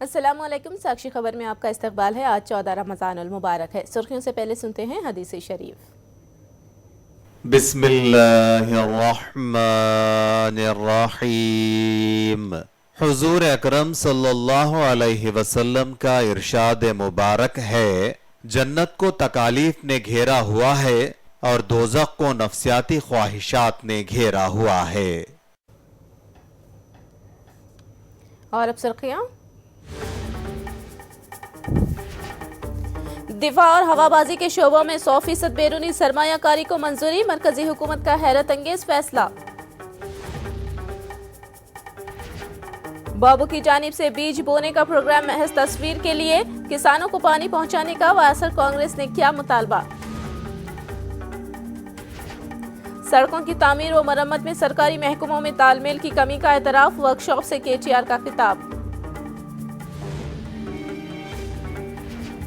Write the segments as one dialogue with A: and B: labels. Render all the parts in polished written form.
A: अस्सलामुअलैकुम। साक्षी खबर में आपका इस्तकबाल है। आज 14 रमज़ानुल मुबारक है। सुर्खियों से पहले सुनते हैं हदीस शरीफ।
B: बिस्मिल्लाहिर्रहमानिर्रहीम। हुजूर अकरम सल्लल्लाहु अलैहि वसल्लम का इरशाद मुबारक है, जन्नत को तकालीफ ने घेरा हुआ है और दोज़ख को नफ्सियाती ख्वाहिशात ने घेरा हुआ है।
A: और अब सुर्खियां। दिफा और हवाबाजी के शोबों में 100% बैरूनी सरमायाकारी को मंजूरी। मरकजी हुकूमत का हैरत अंगेज फैसला। बाबू की जानिब से बीज बोने का प्रोग्राम महज तस्वीर के लिए, किसानों को पानी पहुंचाने का वासर कांग्रेस ने किया मुतालबा। सड़कों की तामीर व मरम्मत में सरकारी महकमों में तालमेल की कमी का एतराफ। वर्कशॉप से KTR का खिताब।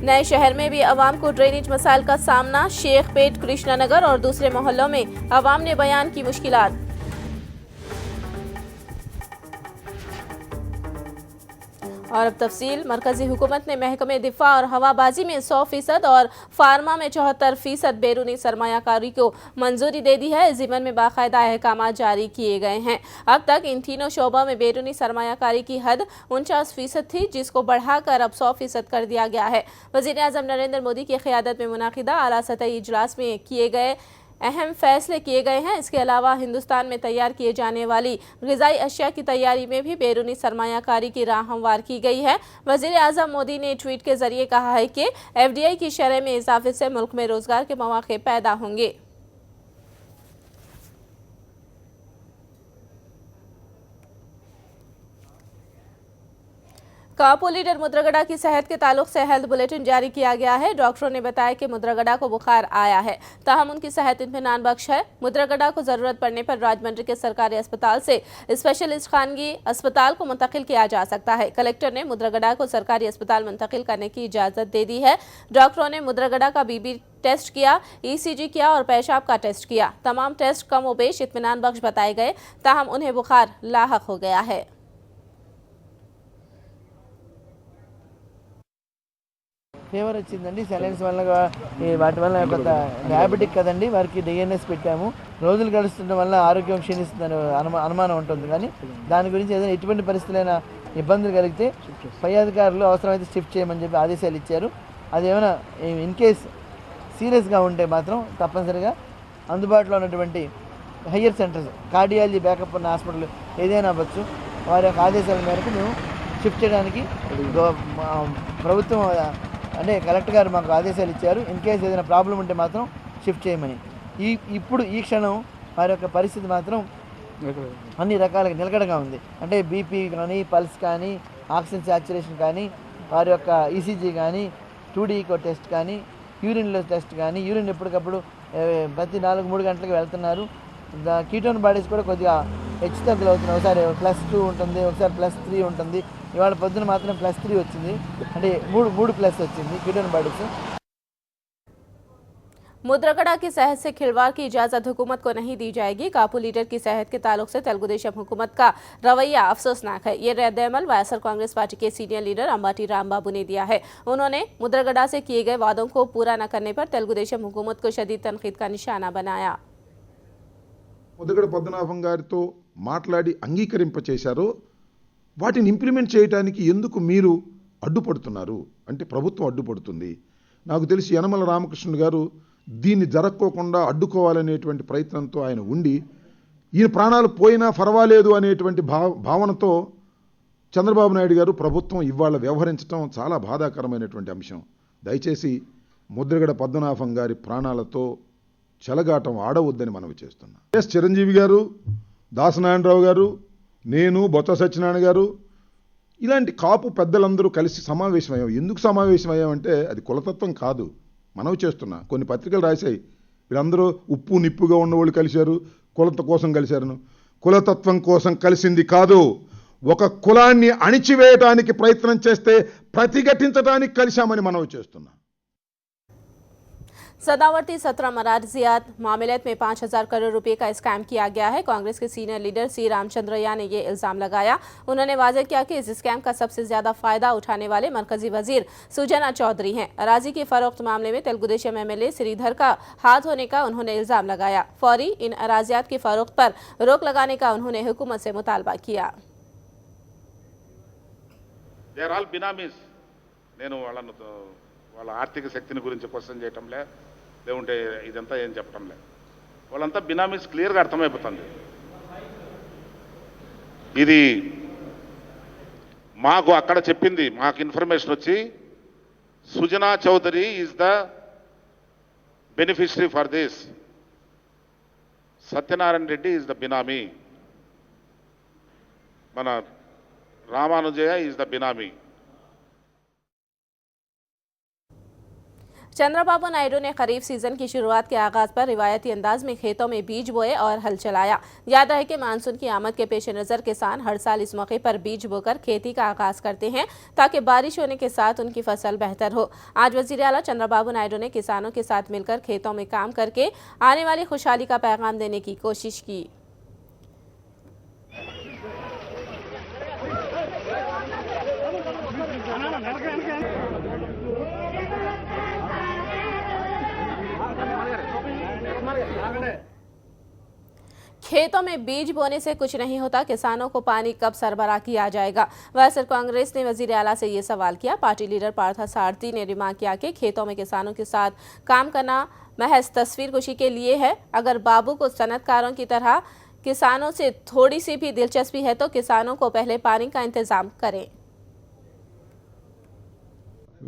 A: नए शहर में भी अवाम को ड्रेनेज मसाइल का सामना। शेख पेट, कृष्णानगर और दूसरे मोहल्लों में अवाम ने बयान की मुश्किलात। और अब तफसील। मरकजी हुकूमत ने महकमे दिफा और हवाबाजी में 100% और फार्मा में 74% बैरूनी सरमायाकारी को मंजूरी दे दी है। इस ज़िमन में बाकायदा अहकाम जारी किए गए हैं। अब तक इन तीनों शोबों में बैरूनी सरमायाकारी की हद 49% थी, जिसको बढ़ाकर अब 100% कर दिया गया है। वज़ीर आज़म नरेंद्र मोदी की क़यादत में मुनाकिदा आला सतही इजलास में किए गए अहम फैसले किए गए हैं। इसके अलावा हिंदुस्तान में तैयार किए जाने वाली ग़िज़ाई अशिया की तैयारी में भी बैरूनी सरमायाकारी की राह हमवार की गई है। वज़ीर आज़म मोदी ने ट्वीट के जरिए कहा है कि FDI की शरह में इजाफे से मुल्क में रोज़गार के मौक़े पैदा होंगे। कापू लीडर मुद्रगड़ा की सेहत के ताल्लुक से हेल्थ बुलेटिन जारी किया गया है। डॉक्टरों ने बताया कि मुद्रगड़ा को बुखार आया है, ताहम उनकी सेहत इत्मीनान बख्श है। मुद्रगड़ा को जरूरत पड़ने पर राजमंड्री के सरकारी अस्पताल से स्पेशलिस्ट खानगी अस्पताल को मुंतकिल किया जा सकता है। कलेक्टर ने मुद्रगड़ा को सरकारी अस्पताल मुंतकिल करने की इजाजत दे दी है। डॉक्टरों ने मुद्रगड़ा का BB टेस्ट किया, ECG किया और पेशाब का टेस्ट किया। तमाम टेस्ट कम व बेश इत्मीनान बख्श बताए गए, ताहम उन्हें बुखार लाहक हो गया है।
C: ఫీవర్ వచ్చిందండి, సెలైన్స్ వల్ల వాటి వల్ల కొంత డయాబెటిక్ కదండి, వారికి DNS పెట్టాము. రోజులు గడుస్తుండడం వల్ల ఆరోగ్యం క్షీణిస్తుందని అనుమానం ఉంటుంది. కానీ దాని గురించి ఏదైనా ఎటువంటి పరిస్థితులైనా ఇబ్బందులు కలిగితే పై అధికారులు అవసరమైతే షిఫ్ట్ చేయమని చెప్పి ఆదేశాలు ఇచ్చారు. అది ఏమైనా ఇన్ కేస్ సీరియస్గా ఉంటే మాత్రం తప్పనిసరిగా అందుబాటులో ఉన్నటువంటి హయ్యర్ సెంటర్స్, కార్డియాలజీ బ్యాకప్ ఉన్న హాస్పిటల్ ఏదైనా అవ్వచ్చు, వారి యొక్క ఆదేశాల మేరకు మేము షిఫ్ట్ చేయడానికి ప్రభుత్వం అంటే కలెక్టర్ గారు మాకు ఆదేశాలు ఇచ్చారు. ఇన్ కేసు ఏదైనా ప్రాబ్లం ఉంటే మాత్రం షిఫ్ట్ చేయమని. ఇప్పుడు ఈ క్షణం వారి యొక్క పరిస్థితి మాత్రం అన్ని రకాలుగా నిలకడగా ఉంది. అంటే BP కానీ, పల్స్ కానీ, ఆక్సిజన్ సాచురేషన్ కానీ, వారి యొక్క ECG కానీ, 2D ఈకో టెస్ట్ కానీ, యూరిన్లో టెస్ట్ కానీ, యూరిన్ ఎప్పటికప్పుడు ప్రతి 4-3 గంటలకు వెళ్తున్నారు. కీటోన్ బాడీస్ కూడా కొద్దిగా హెచ్చుతగ్గులు అవుతున్నాయి. ఒకసారి +2 ఉంటుంది, ఒకసారి +3 ఉంటుంది. ఇవాళ పొద్దున మాత్రం +3 వచ్చింది, అంటే 3 ప్లస్ వచ్చింది కీటోన్ బాడీస్.
A: मुद्रगड़ा की सेहत से खिलवाड़ की इजाज़त हुकूमत को नहीं दी जाएगी। कापू लीडर की सेहत के ताल्लुक से तेलुगु देशम हुकूमत का रवैया अफसोसनाक है। ये रद्द-ए-अमल वायएसआर कांग्रेस पार्टी के सीनियर लीडर अंबाटी रामबाबू ने दिया है। उन्होंने मुद्रगड़ा से किए गए वादों को पूरा न करने पर तेलुगु देशम हुकूमत को शदीद तनकीद का निशाना बनाया।
D: ముద్రగడ పద్మనాభం గారితో మాట్లాడి అంగీకరింపచేశారో వాటిని ఇంప్లిమెంట్ చేయడానికి ఎందుకు మీరు అడ్డుపడుతున్నారు అంటే ప్రభుత్వం అడ్డుపడుతుంది. నాకు తెలిసి యనమల రామకృష్ణుడు గారు దీన్ని జరక్కోకుండా అడ్డుకోవాలనేటువంటి ప్రయత్నంతో ఆయన ఉండి, ఈయన ప్రాణాలు పోయినా పర్వాలేదు అనేటువంటి భావనతో చంద్రబాబు నాయుడు గారు ప్రభుత్వం ఇవాళ వ్యవహరించడం చాలా బాధాకరమైనటువంటి అంశం. దయచేసి ముద్రగడ పద్మనాభం గారి ప్రాణాలతో చెలగాటం ఆడవద్దని మనవి చేస్తున్నా. చిరంజీవి గారు, దాసనారాయణరావు గారు, నేను, బొత్స సత్యనారాయణ గారు, ఇలాంటి కాపు పెద్దలందరూ కలిసి సమావేశమయ్యాం. ఎందుకు సమావేశమయ్యామంటే అది కులతత్వం కాదు, మనవి చేస్తున్నా. కొన్ని పత్రికలు రాశాయి వీళ్ళందరూ ఉప్పు నిప్పుగా ఉన్నవాళ్ళు కలిశారు, కులత కోసం కలిశారు. కులతత్వం కోసం కలిసింది కాదు, ఒక కులాన్ని అణిచివేయడానికి ప్రయత్నం చేస్తే ప్రతిఘటించడానికి కలిశామని మనవి చేస్తున్నా.
A: सदावर्ती 17 मराजियात मामलेत में 5,000 करोड़ रुपए का स्कैम किया गया है। कांग्रेस के सीनियर लीडर सी रामचंद्रया ने ये इल्जाम लगाया। उन्होंने वाज़ेह किया कि इस स्कैम का सबसे ज्यादा फायदा उठाने वाले मरकजी वजीर सुजना चौधरी हैं। अराजी की फरोख्त मामले में तेलुगुदेशम एमएलए श्रीधर का हाथ होने का उन्होंने इल्जाम लगाया। फौरी इन अराजियात की फरोख्त पर रोक लगाने का उन्होंने हुकूमत से मुतालबा किया।
E: నేను వాళ్ళ ఆర్థిక శక్తిని గురించి క్వశ్చన్ చేయటంలే, లేకుంటే ఇదంతా ఏం చెప్పటంలే, వాళ్ళంతా బినామీస్ క్లియర్గా అర్థమైపోతుంది. ఇది మాకు అక్కడ చెప్పింది, మాకు ఇన్ఫర్మేషన్ వచ్చి Sujana Chowdary is the beneficiary for this, Satyanarayana Reddy is the benami, మన రామానుజయ ఈజ్ ద బినామీ.
A: चंद्रबाबू नायडू ने खरीफ सीजन की शुरुआत के आगाज पर रिवायती अंदाज में खेतों में बीज बोए और हल चलाया। याद रहे कि मानसून की आमद के पेश नज़र किसान हर साल इस मौके पर बीज बोकर खेती का आगाज करते हैं ताकि बारिश होने के साथ उनकी फसल बेहतर हो। आज वजीर आला चंद्रबाबू नायडू ने किसानों के साथ मिलकर खेतों में काम करके आने वाली खुशहाली का पैगाम देने की कोशिश की। खेतों में बीज बोने से कुछ नहीं होता, किसानों को पानी कब सरबराह किया जाएगा। वैसे कांग्रेस ने वजीर आला से ये सवाल किया। पार्टी लीडर पार्था सारथी ने रिमार्क किया कि खेतों में किसानों के साथ काम करना महज तस्वीर खुशी के लिए है। अगर बाबू को सनतकारों की तरह किसानों से थोड़ी सी भी दिलचस्पी है तो किसानों को पहले पानी का इंतजाम करें।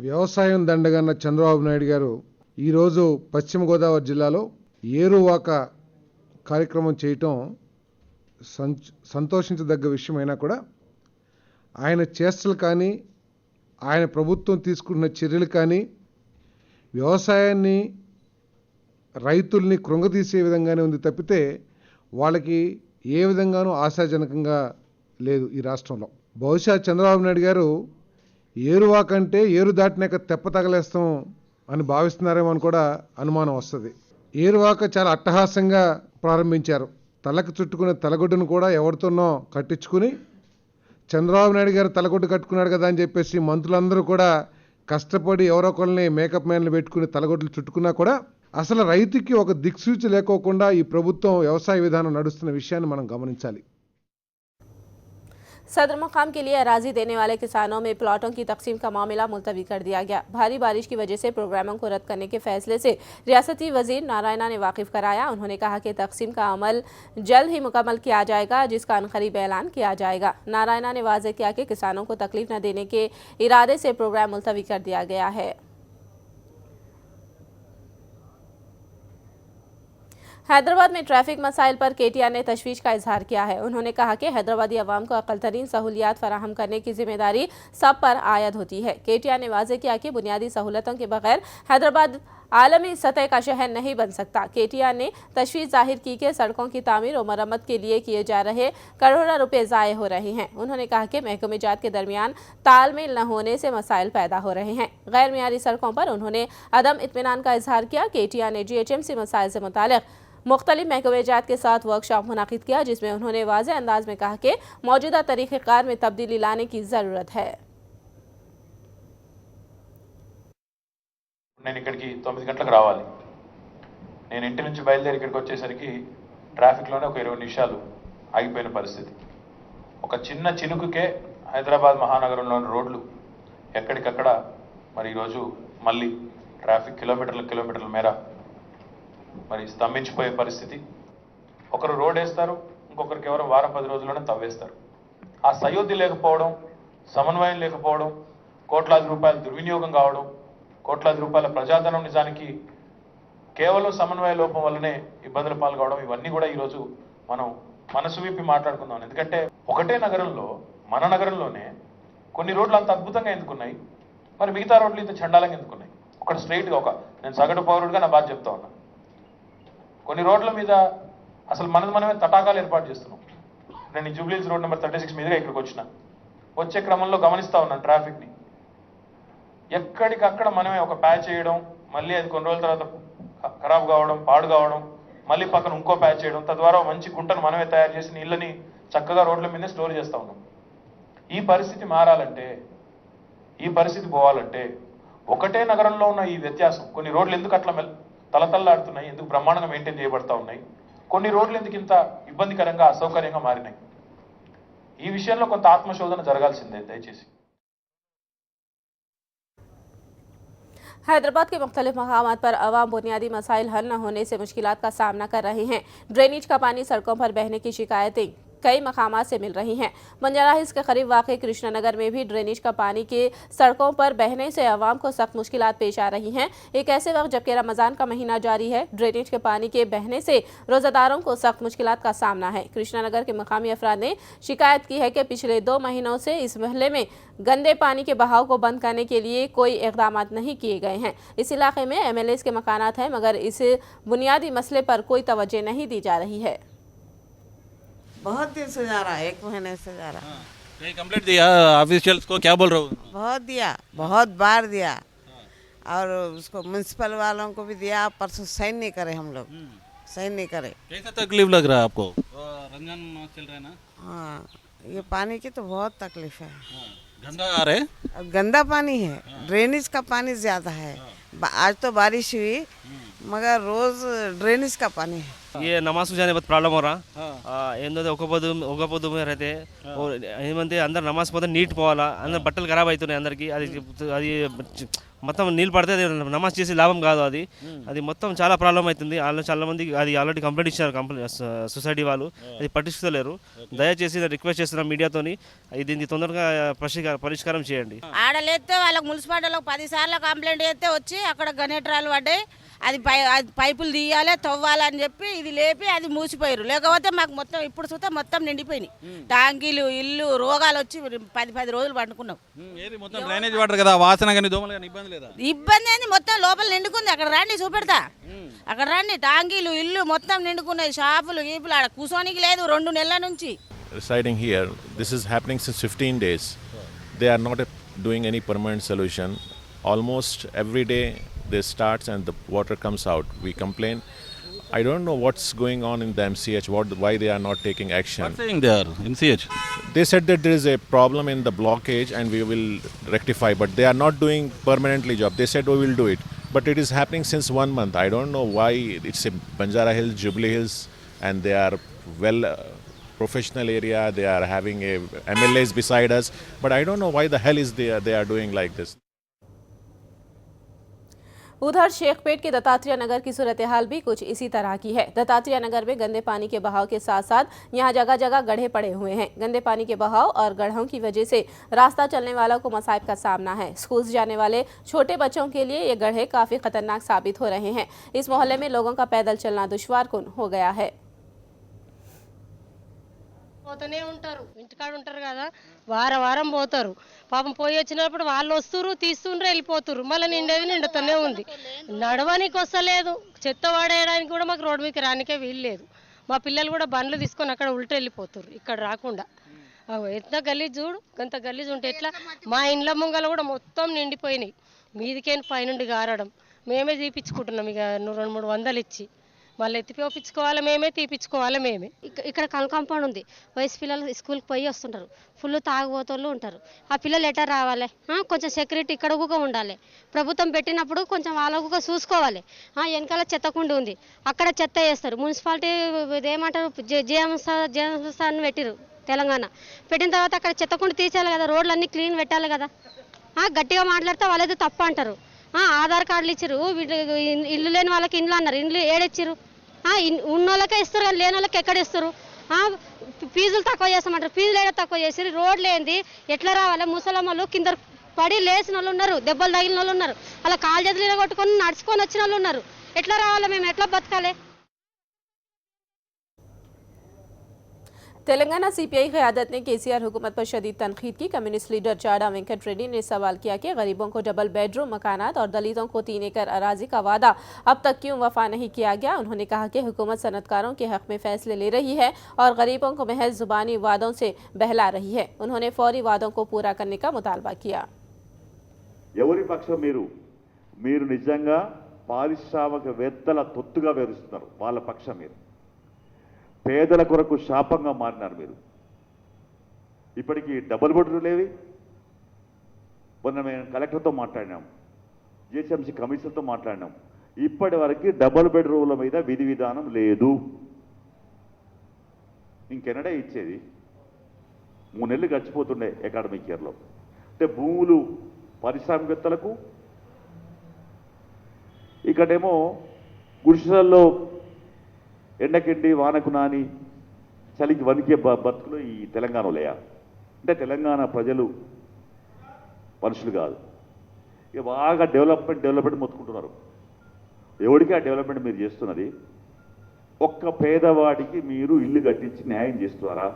F: వ్యవసాయం దండగన్న చంద్రబాబు నాయుడు గారు ఈరోజు పశ్చిమ గోదావరి జిల్లాలో ఏరువాక కార్యక్రమం చేయటం సంతోషించదగ్గ విషయమైనా కూడా ఆయన చేష్టలు కానీ ఆయన ప్రభుత్వం తీసుకున్న చర్యలు కానీ వ్యవసాయాన్ని రైతుల్ని కృంగతీసే విధంగానే ఉంది తప్పితే వాళ్ళకి ఏ విధంగానూ ఆశాజనకంగా లేదు ఈ రాష్ట్రంలో. బహుశా చంద్రబాబు నాయుడు గారు ఏరువాకంటే ఏరు దాటినాక తెప్ప తగలేస్తాం అని భావిస్తున్నారేమో అని కూడా అనుమానం వస్తుంది. ఏరువాక చాలా అట్టహాసంగా ప్రారంభించారు. తలకు చుట్టుకునే తలగొడ్డును కూడా ఎవరితోనో కట్టించుకుని చంద్రబాబు నాయుడు గారు తలగొడ్డు కట్టుకున్నాడు కదా అని చెప్పేసి మంత్రులందరూ కూడా కష్టపడి ఎవరో ఒకరిని మేకప్ మ్యాన్లు పెట్టుకుని తలగొడ్లు చుట్టుకున్నా కూడా అసలు రైతుకి ఒక దిక్సూచి లేకోకుండా ఈ ప్రభుత్వం వ్యవసాయ విధానం నడుస్తున్న విషయాన్ని మనం గమనించాలి.
A: सदर मुकाम के लिए अराजी देने वाले किसानों में प्लॉटों की तकसीम का मामला मुलतवी कर दिया गया। भारी बारिश की वजह से प्रोग्रामों को रद्द करने के फैसले से रियासती वजीर नारायणा ने वाकिफ कराया। उन्होंने कहा कि तकसीम का अमल जल्द ही मुकम्मल किया जाएगा, जिसका अनकरीब ऐलान किया जाएगा। नारायणा ने वाज़ेह किया कि किसानों को तकलीफ न देने के इरादे से प्रोग्राम मुलतवी कर दिया गया है। हैदराबाद में ट्रैफिक मसाइल पर केटीआर ने तशवीश का इजहार किया है। उन्होंने कहा कि हैदराबादी अवाम को अक्लतरीन सहूलियात फराहम करने की जिम्मेदारी सब पर आयद होती है। केटीआर ने वाज़ेह किया कि बुनियादी सहूलतों के बगैर हैदराबाद आलमी सतह का शहर नहीं बन सकता। केटीआर ने तशवीश जाहिर की कि सड़कों की तामीर और मरम्मत के लिए किए जा रहे करोड़ों रुपए ज़ाये हो रहे हैं। उन्होंने कहा कि महकमे जात के दरमियान तालमेल न होने से मसाइल पैदा हो रहे हैं। गैर मियारी सड़कों पर उन्होंने अदम इत्मीनान का इजहार किया। केटीआर ने GHMC मसाइल से मुतालिक मुख्तलिफ महकमे जात के साथ वर्कशॉप मुनाकिद किया, जिसमें उन्होंने वाज़ेह अंदाज में कहा कि मौजूदा तरीक़ेकार में तब्दीली लाने की ज़रूरत है।
G: నేను ఇక్కడికి 9 గంటలకు రావాలి. నేను ఇంటి నుంచి బయలుదేరి ఇక్కడికి వచ్చేసరికి ట్రాఫిక్లోనే ఒక 20 నిమిషాలు ఆగిపోయిన పరిస్థితి. ఒక చిన్న చినుకుకే హైదరాబాద్ మహానగరంలోని రోడ్లు ఎక్కడికక్కడ మరి ఈరోజు మళ్ళీ ట్రాఫిక్ కిలోమీటర్ల మేర మరి స్తంభించిపోయే పరిస్థితి. ఒకరు రోడ్ వేస్తారు, ఇంకొకరు కేవలం వారం 10 రోజుల్లోనే తవ్వేస్తారు. ఆ సయోధ్య లేకపోవడం, సమన్వయం లేకపోవడం, కోట్లాది రూపాయల దుర్వినియోగం కావడం, కోట్లాది రూపాయల ప్రజాధనం నిజానికి కేవలం సమన్వయ లోపం వల్లనే ఇబ్బందులు పాల్గొవడం, ఇవన్నీ కూడా ఈరోజు మనం మనసు విప్పి మాట్లాడుకుందాం. ఎందుకంటే ఒకటే నగరంలో, మన నగరంలోనే కొన్ని రోడ్లు అంత అద్భుతంగా ఎందుకున్నాయి, మరి మిగతా రోడ్లు ఇంత చండాలంగా ఎందుకున్నాయి? ఒకటి స్ట్రైట్గా నేను సగటు పౌరుడిగా నా బాధ చెప్తా ఉన్నా. కొన్ని రోడ్ల మీద అసలు మనమే తటాకాలు ఏర్పాటు చేస్తున్నాం. నేను జూబ్లీహిల్స్ రోడ్ నెంబర్ 36 మీదుగా ఇక్కడికి వచ్చే క్రమంలో గమనిస్తూ ఉన్నాను ట్రాఫిక్ని. ఎక్కడికక్కడ మనమే ఒక ప్యాచ్ చేయడం, మళ్ళీ అది కొన్ని రోజుల తర్వాత ఖరాబ్ కావడం, పాడు కావడం, మళ్ళీ పక్కన ఇంకో ప్యాచ్ చేయడం, తద్వారా మంచి గుంటను మనమే తయారు చేసి నీళ్ళని చక్కగా రోడ్ల మీదే స్టోర్ చేస్తూ ఉన్నాం. ఈ పరిస్థితి మారాలంటే, ఈ పరిస్థితి పోవాలంటే ఒకటే నగరంలో ఉన్న ఈ వ్యత్యాసం, కొన్ని రోడ్లు ఎందుకు అట్లా తలతల్లాడుతున్నాయి, ఎందుకు బ్రహ్మాండంగా మెయింటైన్ చేయబడతా ఉన్నాయి, కొన్ని రోడ్లు ఎందుకు ఇంత ఇబ్బందికరంగా అసౌకర్యంగా మారినాయి, ఈ విషయంలో కొంత ఆత్మశోధన జరగాల్సిందే దయచేసి.
A: हैदराबाद के मुख्तलिफ मकामात पर अवाम बुनियादी मसाइल हल न होने से मुश्किलात का सामना कर रहे हैं। ड्रेनेज का पानी सड़कों पर बहने की शिकायतें कई मकामात से मिल रही हैं। बंजारा हिल्स के करीब वाक़ कृष्णानगर में भी ड्रेनेज का पानी के सड़कों पर बहने से आवाम को सख्त मुश्किलात पेश आ रही हैं। एक ऐसे वक्त जबकि रमज़ान का महीना जारी है, ड्रेनेज के पानी के बहने से रोज़ादारों को सख्त मुश्किलात का सामना है। कृष्णानगर के मकामी अफराद ने शिकायत की है कि पिछले 2 महीनों से इस मोहल्ले में गंदे पानी के बहाव को बंद करने के लिए कोई इक़दाम नहीं किए गए हैं। इस इलाके में MLAs के मकानात हैं, मगर इस बुनियादी मसले पर कोई तवज्जो नहीं दी जा रही है।
H: बहुत दिन से जा रहा है, 1 महीने से जा रहा है।
I: कहीं कंप्लेंट दिया ऑफिशियल्स को, क्या बोल रहे हो?
H: बहुत दिया, बहुत बार दिया, और उसको म्यूनसिपल वालों को भी दिया, परसों साइन नहीं करे, हम लोग साइन नहीं करे।
I: कैसा तकलीफ लग रहा है आपको? रमजान चल रहा है ना?
H: हाँ, ये पानी की तो बहुत तकलीफ है।
I: गंदा आ रहे?
H: अब गंदा पानी है, ड्रेनेज का पानी ज़्यादा है। आज तो बारिश हुई, मगर रोज़ ड्रेनेज का पानी है।
J: ये नमाज को जाने बहुत प्रॉब्लम हो रहा ఏందో ఒక పొద్దు మీద అయితే ఏమంటే అందరు నమాజ్ పోతే నీట్ పోవాలా, అందరు బట్టలు ఖరాబ్ అవుతున్నాయి అందరికి. అది మొత్తం నీళ్ళు పడితే అది నమాజ్ చేసి లాభం కాదు, అది మొత్తం చాలా ప్రాబ్లం అవుతుంది. చాలా మంది అది ఆల్రెడీ కంప్లైంట్ ఇచ్చారు సొసైటీ వాళ్ళు, అది పట్టించుకోలేరు. దయచేసి రిక్వెస్ట్ చేస్తున్నాం మీడియాతోని, దీన్ని తొందరగా పరిష్కారం చేయండి.
K: ఆడలేస్తే వాళ్ళకి మున్సిపాలిటీలకు 10 సార్లు కంప్లైంట్ చేస్తే వచ్చి అక్కడ గనేట్రాలు పడ్డాయి, అది పైపులు తీయాలి, తవ్వాలని చెప్పి ఇది లేపి అది మూసిపోయారు. లేకపోతే మాకు మొత్తం ఇప్పుడు చూస్తే మొత్తం నిండిపోయినాయి, టాంకీలు, ఇల్లు, రోగాలు వచ్చి 10 రోజులు పండుకున్నాం.
I: మొత్తం డ్రైనేజ్ వాటర్ కదా, వాసన కానీ దోమలు కానీ ఇబ్బంది లేదా?
K: ఇబ్బంది ఏంది, మొత్తం లోపల నిండుకుంది. అక్కడ రండి చూపెడతా, అక్కడ రండి, టాంకీలు, ఇల్లు మొత్తం నిండుకున్నాయి, షాపులు గీపులు, ఆడ కూర్చోనికి లేదు 2 నెలల నుంచి.
L: Residing here, this is happening since 15 days. They are not doing any permanent solution. Almost every day they starts and the water comes out. We complain. I don't know what's going on in the MCH, why they are not taking action.
I: What's saying they are in CH?
L: They said that there is a problem in the blockage and we will rectify, but they are not doing permanently job. They said we will do it, but it is happening since 1 month. I don't know why. It's a Banjara Hills, Jubilee Hills, and they are well professional area. They are having a MLAs beside us, but I don't know why the hell is they are doing like this.
A: उधर शेखपेट के दत्तात्रेय नगर की सूरत हाल भी कुछ इसी तरह की है। दत्तात्रेय नगर में गंदे पानी के बहाव के साथ साथ यहाँ जगह जगह गड्ढे पड़े हुए हैं। गंदे पानी के बहाव और गड्ढों की वजह से रास्ता चलने वालों को मसाइब का सामना है। स्कूल जाने वाले छोटे बच्चों के लिए ये गड्ढे काफ़ी खतरनाक साबित हो रहे हैं। इस मोहल्ले में लोगों का पैदल चलना दुश्वारकुन हो गया है।
M: పోతూనే ఉంటారు, ఇంటికాడ ఉంటారు కదా, వారం పోతారు. పాపం పోయి వచ్చినప్పుడు వాళ్ళు వస్తురు, తీస్తుండ్రు, వెళ్ళిపోతురు, మళ్ళీ నిండేది నిండుతూనే ఉంది. నడవడానికి వస్తలేదు, చెత్త వాడేయడానికి కూడా మాకు రోడ్డు మీదకి రానికే వీలు లేదు. మా పిల్లలు కూడా బండ్లు తీసుకొని అక్కడ ఉల్టా వెళ్ళిపోతురు, ఇక్కడ రాకుండా. ఎంత గలీజ్ చూడు, అంత గలీజ్ ఉంటే ఎట్లా? మా ఇండ్ల ముంగలు కూడా మొత్తం నిండిపోయినాయి, మీదికే పైనుండి గారడం. మేమే తీపించుకుంటున్నాం, ఇక 200-300 ఇచ్చి మళ్ళీ ఎత్తిపోపించుకోవాలి మేమే, తీపించుకోవాలి మేమే.
N: ఇక్కడ కాంపౌండ్ ఉంది, వయసు పిల్లలు స్కూల్కి పోయి వస్తుంటారు, ఫుల్ తాగుబోతోళ్ళు ఉంటారు. ఆ పిల్లలు ఎట్లా రావాలి? కొంచెం సెక్యూరిటీ ఇక్కడ కూడా ఉండాలి. ప్రభుత్వం పెట్టినప్పుడు కొంచెం వాళ్ళకు చూసుకోవాలి. వెనకాల చెత్తకుండి ఉంది, అక్కడ చెత్త వేస్తారు. మున్సిపాలిటీ ఏమంటారు, జేఎంసీ అని పెట్టిరు తెలంగాణ. పెట్టిన తర్వాత అక్కడ చెత్తకుండి తీసేయాలి కదా, రోడ్లన్నీ క్లీన్ పెట్టాలి కదా. గట్టిగా మాట్లాడితే వాళ్ళైతే తప్పు అంటారు. ఆధార్ కార్డులు ఇచ్చారు, ఇల్లు లేని వాళ్ళకి ఇండ్లు అన్నారు, ఇండ్లు ఏడిచ్చారు. ఉన్న వాళ్ళకే ఇస్తారు కానీ లేని వాళ్ళకి ఎక్కడ ఇస్తారు? ఫీజులు తక్కువ చేస్తామంటారు, ఫీజులు ఏదో తక్కువ చేసి రోడ్లు ఏంది, ఎట్లా రావాలి? ముసలమ్మలు కింద పడి లేచిన వాళ్ళు ఉన్నారు, దెబ్బలు తగిలిన వాళ్ళు ఉన్నారు, అలా కాలు చేతులు కొట్టుకొని నడుచుకొని వచ్చిన వాళ్ళు ఉన్నారు. ఎట్లా రావాలి? మేము ఎట్లా బతకాలి?
A: तेलंगाना सीपीआई क़यादत ने केसीआर हुकूमत पर शदीद तनकीद की। कम्युनिस्ट लीडर चाड़ा वेंकट रेड्डी ने सवाल किया कि गरीबों को डबल बेडरूम मकानात और दलितों को 3 एकड़ अराजी का वादा अब तक क्यों वफा नहीं किया गया। उन्होंने कहा कि हुकूमत सनतकारों के हक में फैसले ले रही है और गरीबों को महज ज़ुबानी वादों से बहला रही है। उन्होंने फौरी वादों को पूरा करने का मुतालबा किया।
O: ఎవరి పక్షం మీరు నిజంగా పారిశ్రామికవేత్తల తొత్తుగా వివరిస్తున్నారు. వాళ్ళ పక్షం మీరు పేదల కొరకు శాపంగా మారినారు. మీరు ఇప్పటికీ డబుల్ బెడ్రూమ్ లేవి. మొన్న మేము కలెక్టర్తో మాట్లాడినాం, జిహెచ్ఎంసీ కమిషనర్తో మాట్లాడినాం. ఇప్పటి వరకు డబుల్ బెడ్రూమ్ల మీద విధి విధానం లేదు. ఇంకెన్నడే ఇచ్చేది? 3 నెలలు గడిచిపోతుండే అకాడమిక్ ఇయర్లో. అంటే భూములు పారిశ్రామికవేత్తలకు, ఇక్కడేమో గుడిసెలలో ఎండకెండి వానకు నాని చలికి వణికే బతుకులు ఈ తెలంగాణలోయా? అంటే తెలంగాణ ప్రజలు మనుషులు కాదు. ఇక బాగా డెవలప్మెంట్ మొత్తుకుంటున్నారు. ఎవరికి ఆ డెవలప్మెంట్ మీరు చేస్తున్నది? ఒక్క పేదవాడికి మీరు ఇల్లు కట్టించి న్యాయం చేస్తున్నారా?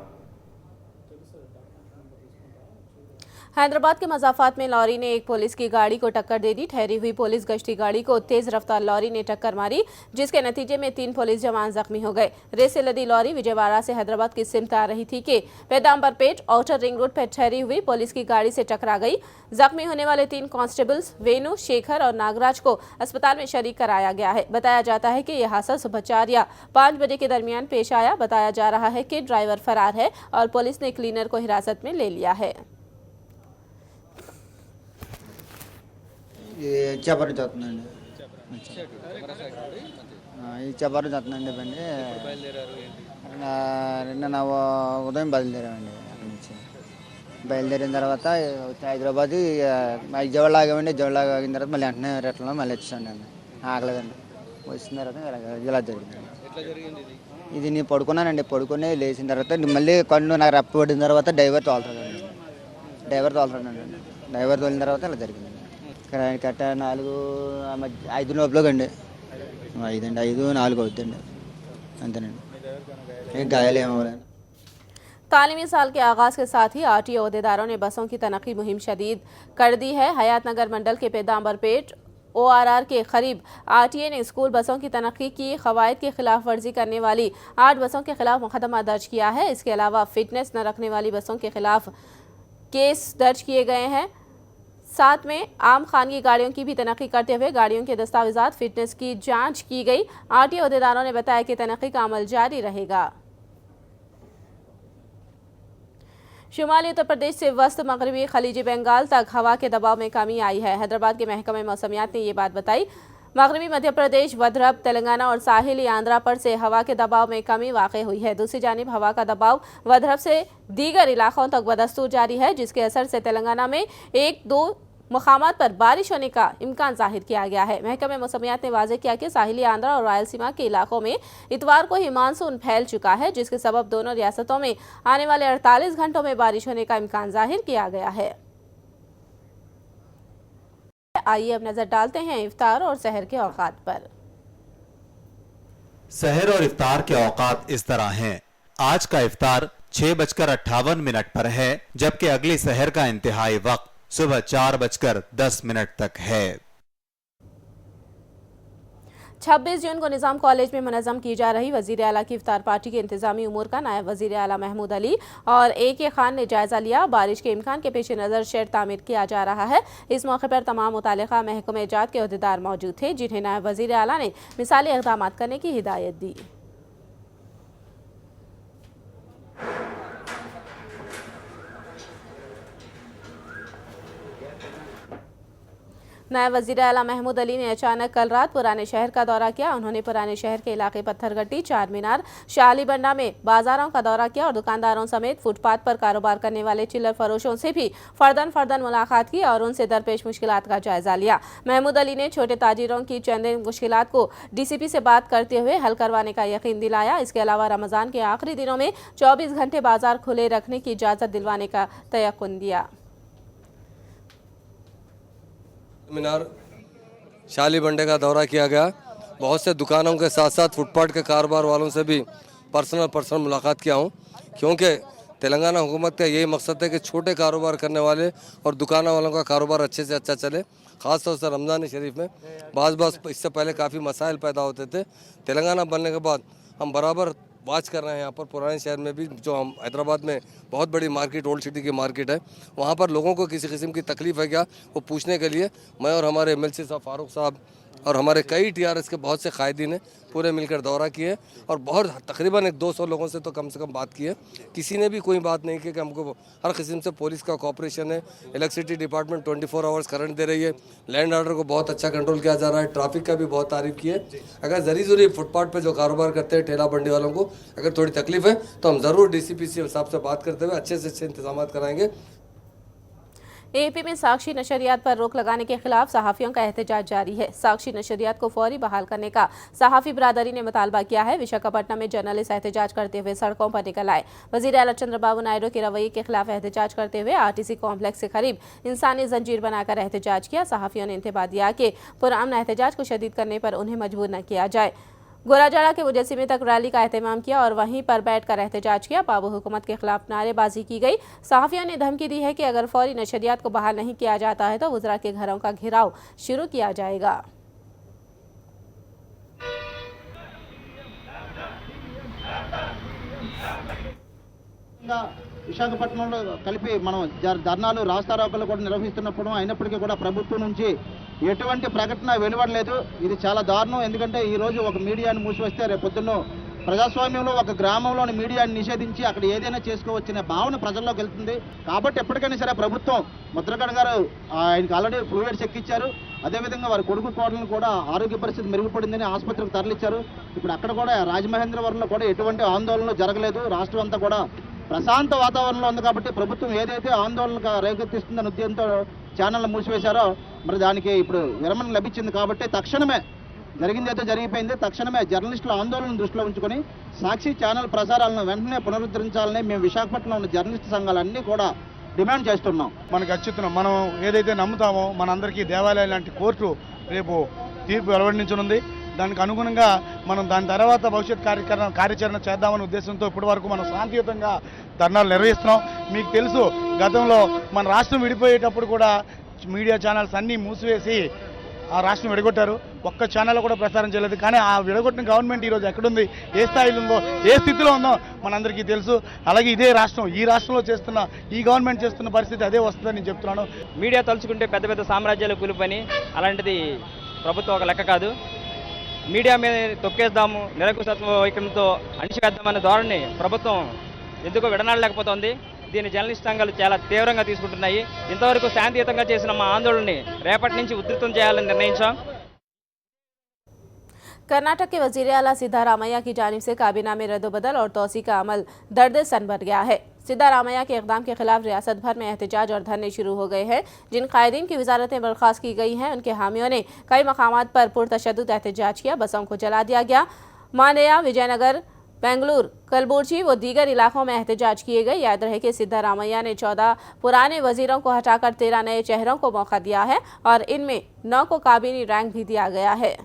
A: हैदराबाद के मजाफात में लॉरी ने एक पुलिस की गाड़ी को टक्कर दे दी। ठहरी हुई पुलिस गश्ती गाड़ी को तेज रफ्तार लॉरी ने टक्कर मारी, जिसके नतीजे में 3 पुलिस जवान जख्मी हो गए। रेस से लदी लॉरी विजयवाड़ा से हैदराबाद की सिमत आ रही थी कि पैदाम्बरपेट आउटर रिंग रोड पर ठहरी हुई पुलिस की गाड़ी से टकरा गई। जख्मी होने वाले 3 कांस्टेबल्स वेणु, शेखर और नागराज को अस्पताल में शरीक कराया गया है। बताया जाता है कि यह हादसा सुबह 4 या 5 बजे के दरमियान पेश आया। बताया जा रहा है कि ड्राइवर फरार है और पुलिस ने क्लीनर को हिरासत में ले लिया है।
P: ఇచ్చాపురం చదువుతుందండి. ఇచ్చాపురం చదువుతుందండి. బండి నిన్న ఉదయం బయలుదేరామండి. అక్కడి నుంచి బయలుదేరిన తర్వాత హైదరాబాద్ విజయవాడ ఆగామండి. విజయవాడ ఆగిన తర్వాత మళ్ళీ వెంటనే రిటర్న్లో మళ్ళీ వచ్చామండి. ఆగలేదండి. వచ్చిన తర్వాత ఇలా జరిగిందండి. ఇది నేను పడుకున్నానండి. పడుకొని లేచిన తర్వాత మళ్ళీ కన్ను నాకు రెప్ప పడిన తర్వాత డ్రైవర్ తోలుతాడండి. డ్రైవర్ తోలిన తర్వాత ఇలా జరిగింది. కట్ట 4-5 లోపలకండి. 5-4 అవుతుందండి. అంతేనండి. ఏం గాయాలు ఏమవ్వలేదు.
A: तालीमी साल के आगाज के साथ ही आरटीओ अहदेदारों ने बसों की तनख्ही मुहिम शदीद कर दी है। हयातनगर मंडल के पैदाम्बरपेट ORR के करीब आरटीए ने स्कूल बसों की तनख्ही की खवायद की खिलाफ वर्जी करने वाली 8 बसों के खिलाफ मुकदमा दर्ज किया है। इसके अलावा फिटनेस न रखने वाली बसों के खिलाफ केस दर्ज किए गए हैं। साथ में आम खानगी गाड़ियों की भी तनख्ही करते हुए गाड़ियों के दस्तावेजात फिटनेस की जांच की गई। आरटीओ अहदेदारों ने बताया कि तनख्ही का अमल जारी रहेगा। शुमाली उत्तर प्रदेश से वस्त मगरबी खलीजी बंगाल तक हवा के दबाव में कमी आई है। हैदराबाद के महकमे मौसमियात ने ये बात बताई। मगरबी मध्य प्रदेश, वद्रभ, तेलंगाना और साहिली आंध्रा पर से हवा के दबाव में कमी वाक़ई हुई है। दूसरी जानिब हवा का दबाव वद्रभ से दीगर इलाकों तक बदस्तूर जारी है, जिसके असर से तेलंगाना में 1-2 मुकामात पर बारिश होने का इम्कान जाहिर किया गया है। महकमे मौसमियात ने वाज़ेह किया कि साहिली आंध्रा और रायलसीमा के इलाकों में इतवार को ही मानसून फैल चुका है, जिसके सबब दोनों रियासतों में आने वाले 48 घंटों में बारिश होने का इम्कान जाहिर किया गया है। आइए अब नजर डालते हैं इफ्तार और सहर के औकात पर।
B: सहर और इफ्तार के औकात इस तरह हैं। आज का इफ्तार 6:58 पर है, जबकि अगली सहर का इंतहाई वक्त सुबह 4:10 तक है।
A: 26 जून को निज़ाम कॉलेज में मुनज़्ज़म की जा रही वज़ीर आला की इफ्तार पार्टी के इंतज़ामी उमूर का नायब वज़ीर आला महमूद अली और AK खान ने जायज़ा लिया। बारिश के इम्कान के पेश नज़र शेड तामीर किया जा रहा है। इस मौके पर तमाम मुतालिका महकमे जात के अहदेदार मौजूद थे, जिन्हें नायब वज़ीर आला ने मिसाली इक़दाम करने की हिदायत दी। नायब वज़ीर आला महमूद अली ने अचानक कल रात पुराने शहर का दौरा किया। उन्होंने पुराने शहर के इलाके पत्थरगट्टी, चार मीनार, शाली बंडा में बाजारों का दौरा किया और दुकानदारों समेत फुटपाथ पर कारोबार करने वाले चिल्लर फरोशों से भी फर्दन मुलाकात की और उनसे दरपेश मुश्किलात का जायजा लिया। महमूद अली ने छोटे ताजिरों की चंद मुश्किलात को DCP से बात करते हुए हल करवाने का यकीन दिलाया। इसके अलावा रमज़ान के आखिरी दिनों में 24 घंटे बाजार खुले रखने की इजाज़त दिलवाने का तयक़ुन दिया।
Q: मीनार, शाली बंडे का दौरा किया गया। बहुत से दुकानों के साथ साथ फुटपाथ के कारोबार वालों से भी पर्सनल मुलाकात किया हूँ, क्योंकि तेलंगाना हुकूमत का यही मकसद है कि छोटे कारोबार करने वाले और दुकानों वालों का कारोबार अच्छे से अच्छा चले। ख़ास तौर से रमज़ान शरीफ में बाज़ इससे पहले काफ़ी मसाइल पैदा होते थे। तेलंगाना बनने के बाद हम बराबर वाच कर रहे हैं। यहाँ पर पुराने शहर में भी, जो हम हैदराबाद में बहुत बड़ी मार्केट, ओल्ड सिटी की मार्केट है, वहाँ पर लोगों को किसी किस्म की तकलीफ़ है क्या, वो पूछने के लिए मैं और हमारे MLC साहब फारूक साहब, और हमारे कई टीआरएस के बहुत से कायदीन ने पूरे मिलकर दौरा किए और बहुत तकरीबन 200 लोगों से तो कम बात की है। किसी ने भी कोई बात नहीं की कि हमको हर किस्म से पुलिस का कॉपरेशन है, इलेक्ट्रिसिटी डिपार्टमेंट 24 आवर्स करंट दे रही है, लैंड ऑर्डर को बहुत अच्छा कंट्रोल किया जा रहा है, ट्रैफिक का भी बहुत तारीफ की है। अगर ज़रूरी फुटपाथ पर जो कारोबार करते हैं ठेला बंडी वालों को अगर थोड़ी तकलीफ है तो हम ज़रूर DCPC साहब से बात करते हुए अच्छे से अच्छे इंतजाम कराएंगे।
A: एपी में साक्षी नशरियात पर रोक लगाने के खिलाफ सहाफ़ियों का एहतजाज जारी है। साक्षी नशरियात को फौरी बहाल करने का सहाफ़ी बरादरी ने मुतालबा किया है। विशाखापट्टनम में जर्नलिस्ट एहतजाज करते हुए सड़कों पर निकल आए। वज़ीर आला चंद्रबाबू नायडू के रवैये के खिलाफ एहतजाज करते हुए RTC कॉम्प्लेक्स के करीब इंसानी जंजीर बनाकर एहतजाज किया। सहाफ़ियों ने इंतबाह दिया कि पुरअमन एहतजाज को शदीद करने पर उन्हें मजबूर न किया जाए। गोराजाड़ा के मुजस्सिमे तक रैली का एहतमाम किया और वहीं पर बैठकर एहतजाज किया। बाबू हुकूमत के खिलाफ नारेबाजी की गई। सहाफ़ियों ने धमकी दी है कि अगर फौरी नशरियात को बहाल नहीं किया जाता है तो वज़रा के घरों का घेराव शुरू किया जाएगा।
R: విశాఖపట్నంలో కలిపి మనం ధర్నాలు రాస్తారోకలు కూడా నిర్వహిస్తున్నప్పుడు అయినప్పటికీ కూడా ప్రభుత్వం నుంచి ఎటువంటి ప్రకటన వెలువడలేదు. ఇది చాలా దారుణం. ఎందుకంటే ఈ రోజు ఒక మీడియాను మూసివేస్తే రేపు పొద్దున్న ప్రజాస్వామ్యంలో ఒక గ్రామంలోని మీడియాని నిషేధించి అక్కడ ఏదైనా చేసుకోవచ్చనే భావన ప్రజల్లోకి వెళ్తుంది. కాబట్టి ఎప్పటికైనా సరే ప్రభుత్వం ముద్రగడ గారు ఆయనకి ఆల్రెడీ ఫ్లూయిడ్స్ ఎక్కించారు. అదేవిధంగా వారి కొడుకు కోడలను కూడా ఆరోగ్య పరిస్థితి మెరుగుపడిందని ఆసుపత్రికి తరలించారు. ఇప్పుడు అక్కడ కూడా రాజమహేంద్రవరంలో కూడా ఎటువంటి ఆందోళనలు జరగలేదు. రాష్ట్రం అంతా కూడా ప్రశాంత వాతావరణంలో ఉంది. కాబట్టి ప్రభుత్వం ఏదైతే ఆందోళన రేకెత్తిస్తుందనే ఉద్దేశంతో ఛానల్ మూసివేశారో మరి దానికి ఇప్పుడు విరమణ లభించింది. కాబట్టి తక్షణమే జరిగిందైతే జరిగిపోయింది. తక్షణమే జర్నలిస్టుల ఆందోళన దృష్టిలో ఉంచుకొని సాక్షి ఛానల్ ప్రసారాలను వెంటనే పునరుద్ధరించాలని మేము విశాఖపట్నంలో ఉన్న జర్నలిస్ట్ సంఘాలన్నీ కూడా డిమాండ్ చేస్తున్నాం.
S: మనకు అత్యుత్తరం మనం ఏదైతే నమ్ముతామో మనందరికీ దేవాలయం లాంటి కోర్టు రేపు తీర్పు వెలువడించనుంది. దానికి అనుగుణంగా మనం దాని తర్వాత భవిష్యత్ కార్యాచరణ చేద్దామనే ఉద్దేశంతో ఇప్పటి వరకు మనం శాంతియుతంగా ధర్నాలు నిర్వహిస్తున్నాం. మీకు తెలుసు గతంలో మన రాష్ట్రం విడిపోయేటప్పుడు కూడా మీడియా ఛానల్స్ అన్నీ మూసివేసి ఆ రాష్ట్రం విడగొట్టారు. ఒక్క ఛానల్ కూడా ప్రసారం చేయలేదు. కానీ ఆ విడగొట్టిన గవర్నమెంట్ ఈరోజు ఎక్కడుంది, ఏ స్థాయిలో ఉందో, ఏ స్థితిలో ఉందో మనందరికీ తెలుసు. అలాగే ఇదే రాష్ట్రం ఈ రాష్ట్రంలో చేస్తున్న ఈ గవర్నమెంట్ చేస్తున్న పరిస్థితి అదే వస్తుందని నేను చెప్తున్నాను.
T: మీడియా తలుచుకుంటే పెద్ద పెద్ద సామ్రాజ్యాలు కూలిపని అలాంటిది ప్రభుత్వం ఒక లెక్క కాదు. మీడియా మీద తొక్కేద్దాము నిరంకుశత్వ వైఖరితో అణిచివేద్దామనే ధోరణి ప్రభుత్వం ఎందుకో విడనాడలేకపోతుంది. దీన్ని జర్నలిస్ట్ సంఘాలు చాలా తీవ్రంగా తీసుకుంటున్నాయి. ఇంతవరకు శాంతియుతంగా చేసిన మా ఆందోళనని రేపటి నుంచి ఉధృతం చేయాలని నిర్ణయించాం.
A: कर्नाटक के वजीर आला सिद्धारामैया की जानिब से काबीना में रद्दोबदल और तोसी का अमल दर्द सन भर गया है। सिद्धारामैया के इक़दाम के खिलाफ रियासत भर में एहतजाज और धरने शुरू हो गए हैं। जिन कायदीन की वजारतें बर्खास्त की गई हैं उनके हामियों ने कई मकामात पर पुरतशद्दुद एहतजाज किया। बसों को जला दिया गया। मांड्या, विजयनगर, बेंगलुरु, कलबुर्गी व दीगर इलाकों में एहतजाज किए गए। याद रहे कि सिद्धारामैया ने 14 पुराने वजीरों को हटाकर 13 नए चेहरों को मौका दिया है और इनमें 9 को काबीनी रैंक भी दिया गया है।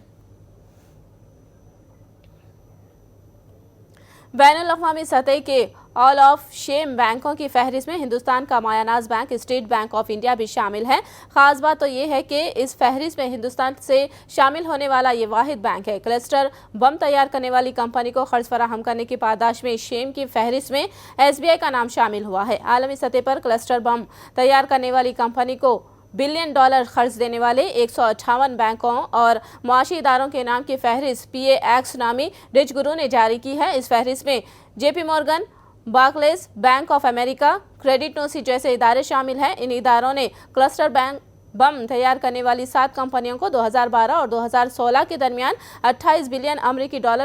A: बैनुल-अक़वामी सतह के ऑल ऑफ शेम बैंकों की फहरिस्त में हिंदुस्तान का मायानाज bank State Bank of India भी शामिल है। खास बात तो ये है कि इस फहरिस्त में हिंदुस्तान से शामिल होने वाला ये वाहिद बैंक है। क्लस्टर बम तैयार करने वाली कंपनी को खर्च फराहम करने की पादाश में शेम की फहरिस्त में SBI का नाम शामिल हुआ है। आलमी सतह पर क्लस्टर बम तैयार करने वाली कंपनी को $1 बिलियन खर्च देने वाले 158 बैंकों और मुआशी इदारों के नाम की फहरिस्त PAX नामी रिच गुरु ने जारी की है। इस फहरिस्त में JP Morgan, Barclays, Bank of America, Credit Suisse जैसे इदारे शामिल हैं। इन इदारों ने क्लस्टर बैंक बम तैयार करने वाली 7 कंपनियों को 2012 और 2016 के दरमियान $28 बिलियन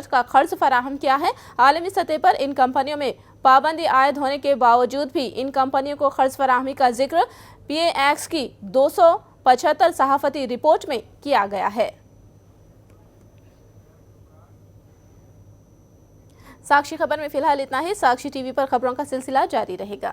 A: का खर्च फराहम किया है। आलमी सतह पर इन कंपनियों में पाबंदी आयद होने के बावजूद भी इन कंपनियों को खर्च फराहमी का जिक्र PAX की 275 सहाफती रिपोर्ट में किया गया है। साक्षी खबर में फिलहाल इतना ही। साक्षी टीवी पर खबरों का सिलसिला जारी रहेगा।